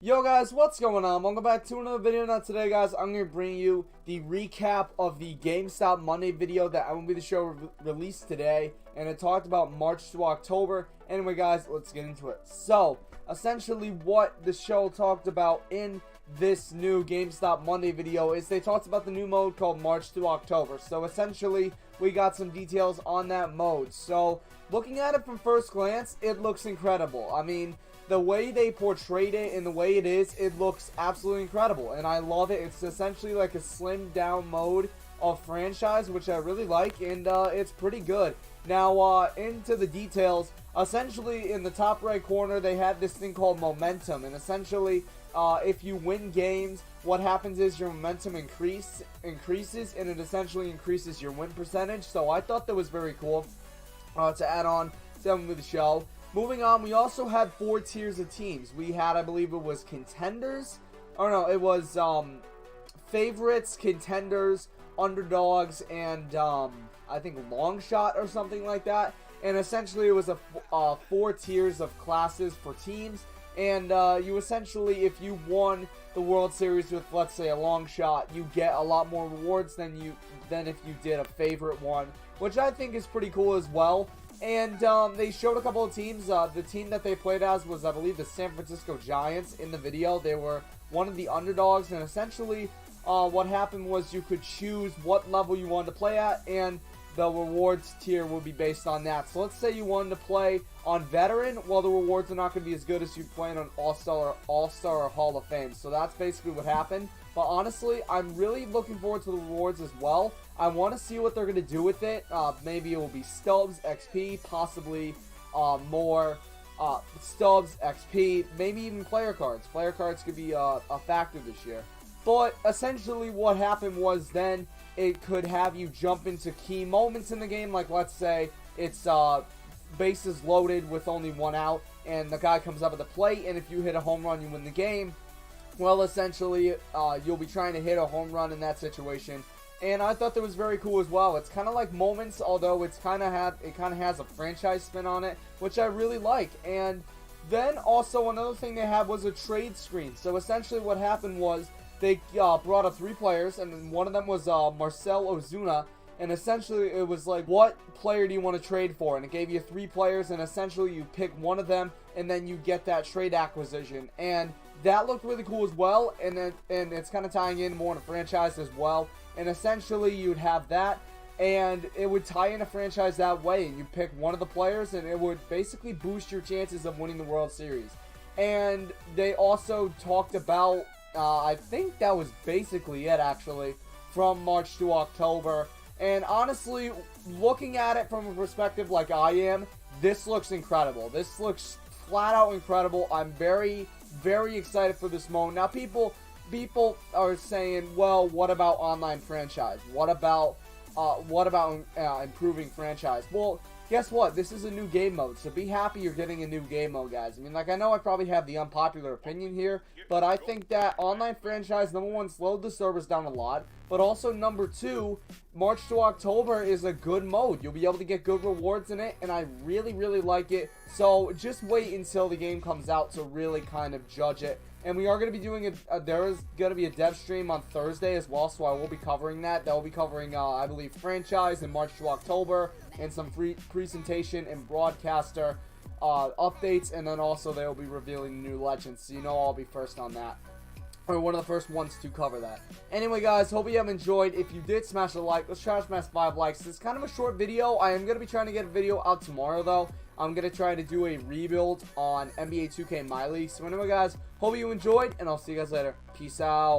Yo guys, what's going on? Welcome back to another video. Now today guys, I'm going to bring you the recap of the GameStop Monday video that MLB The Show released today, and it talked about March to October. Anyway guys, let's get into it. So, essentially what the show talked about in this new GameStop Monday video is they talked about the new mode called March to October. So essentially, we got some details on that mode. So, looking at it from first glance, it looks incredible. I mean, the way they portrayed it and the way it is, it looks absolutely incredible, and I love it. It's essentially like a slimmed down mode of franchise, which I really like, and it's pretty good. Now, into the details, essentially in the top right corner, they had this thing called momentum, and essentially, if you win games, what happens is your momentum increases, and it essentially increases your win percentage. So I thought that was very cool to add on to MLB The Show. Moving on, we also had 4 tiers of teams. We had, I believe it was contenders. Or no, it was favorites, contenders, underdogs, and I think long shot or something like that. And essentially, it was a 4 tiers of classes for teams. And you essentially, if you won the World Series with, let's say, a long shot, you get a lot more rewards than if you did a favorite one, which I think is pretty cool as well. And they showed a couple of teams. The team that they played as was, I believe, the San Francisco Giants in the video. They were one of the underdogs, and essentially what happened was you could choose what level you wanted to play at, and the rewards tier would be based on that. So let's say you wanted to play on veteran, well, the rewards are not going to be as good as you playing on All-Star or Hall of Fame. So that's basically what happened. But honestly, I'm really looking forward to the rewards as well. I want to see what they're going to do with it. Maybe it will be stubs, XP, possibly more stubs, XP, maybe even player cards. Player cards could be a factor this year. But essentially what happened was then it could have you jump into key moments in the game. Like let's say it's bases loaded with only 1 out and the guy comes up at the plate, and if you hit a home run you win the game. Well, essentially you'll be trying to hit a home run in that situation. And I thought that was very cool as well. It's kind of like moments, although it kind of has a franchise spin on it, which I really like. And then also another thing they had was a trade screen. So essentially what happened was they brought up 3 players, and one of them was Marcell Ozuna. And essentially it was like, what player do you want to trade for? And it gave you 3 players, and essentially you pick one of them, and then you get that trade acquisition. And that looked really cool as well, and it's kind of tying in more in a franchise as well. And essentially you'd have that, and it would tie in a franchise that way, and you pick one of the players, and it would basically boost your chances of winning the World Series. And they also talked about, I think that was basically it actually, from March to October. And honestly, looking at it from a perspective like I am, this looks incredible. This looks flat out incredible. I'm very, very excited for this mode. Now people are saying, well, what about online franchise? What about improving franchise? Well, guess what? This is a new game mode, so be happy you're getting a new game mode, guys. I mean, like, I know I probably have the unpopular opinion here, but I think that online franchise, number 1, slowed the servers down a lot, but also number 2, March to October is a good mode. You'll be able to get good rewards in it, and I really, really like it. So just wait until the game comes out to really kind of judge it. And we are going to be doing there is going to be a dev stream on Thursday as well, so I will be covering that. That will be covering, I believe, franchise in March to October, and some free presentation and broadcaster updates, and then also they will be revealing new legends, so you know I'll be first on that. Or one of the first ones to cover that. Anyway, guys, hope you have enjoyed. If you did, smash a like. Let's try to smash 5 likes. This is kind of a short video. I am going to be trying to get a video out tomorrow, though. I'm going to try to do a rebuild on NBA 2K My League. So anyway, guys, hope you enjoyed, and I'll see you guys later. Peace out.